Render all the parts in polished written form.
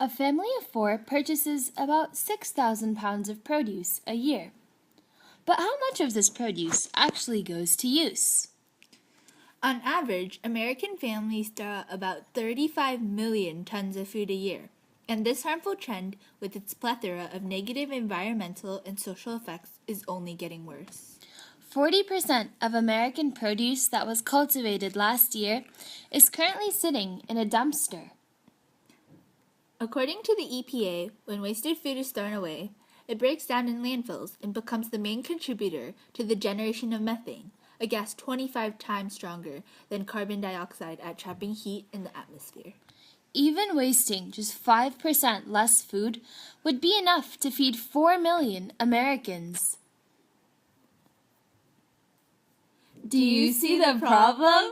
A family of 4 purchases about 6,000 pounds of produce a year. But how much of this produce actually goes to use? On average, American families throw out about 35 million tons of food a year, and this harmful trend, with its plethora of negative environmental and social effects, is only getting worse. 40% of American produce that was cultivated last year is currently sitting in a dumpster. According to the EPA, when wasted food is thrown away, it breaks down in landfills and becomes the main contributor to the generation of methane, a gas 25 times stronger than carbon dioxide at trapping heat in the atmosphere. Even wasting just 5% less food would be enough to feed 4 million Americans. Do you see the problem?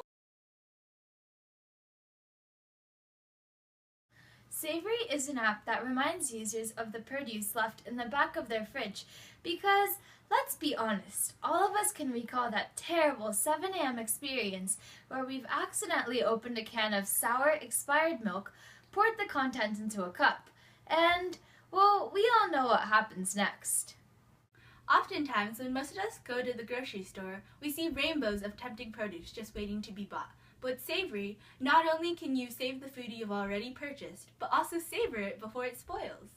Savory is an app that reminds users of the produce left in the back of their fridge because, let's be honest, all of us can recall that terrible 7 a.m. experience where we've accidentally opened a can of sour, expired milk, poured the contents into a cup, and, well, we all know what happens next. Oftentimes, when most of us go to the grocery store, we see rainbows of tempting produce just waiting to be bought. But with Savoury, not only can you save the food you've already purchased, but also savor it before it spoils.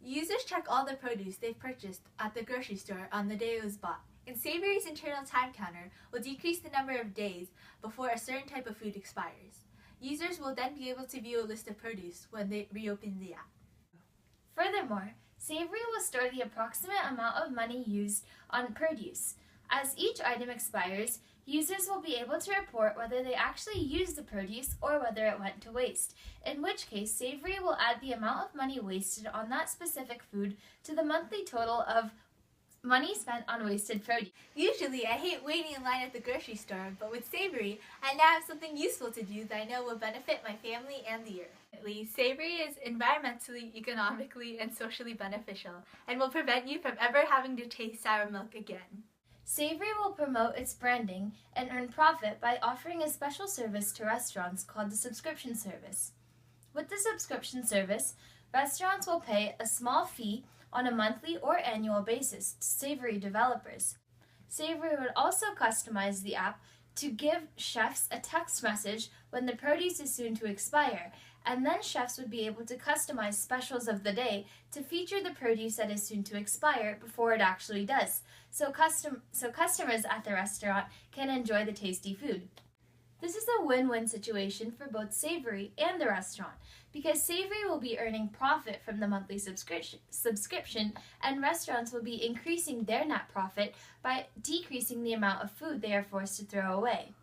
Users check all the produce they've purchased at the grocery store on the day it was bought, and Savoury's internal time counter will decrease the number of days before a certain type of food expires. Users will then be able to view a list of produce when they reopen the app. Furthermore, Savoury will store the approximate amount of money used on produce. As each item expires, users will be able to report whether they actually used the produce or whether it went to waste, in which case Savoury will add the amount of money wasted on that specific food to the monthly total of money spent on wasted produce. Usually, I hate waiting in line at the grocery store, but with Savoury, I now have something useful to do that I know will benefit my family and the earth. Savoury is environmentally, economically, and socially beneficial, and will prevent you from ever having to taste sour milk again. Savoury will promote its branding and earn profit by offering a special service to restaurants called the subscription service. With the subscription service, restaurants will pay a small fee on a monthly or annual basis to Savoury developers. Savoury would also customize the app to give chefs a text message when the produce is soon to expire, and then chefs would be able to customize specials of the day to feature the produce that is soon to expire before it actually does, so customers at the restaurant can enjoy the tasty food. This is a win-win situation for both Savoury and the restaurant, because Savoury will be earning profit from the monthly subscription, and restaurants will be increasing their net profit by decreasing the amount of food they are forced to throw away.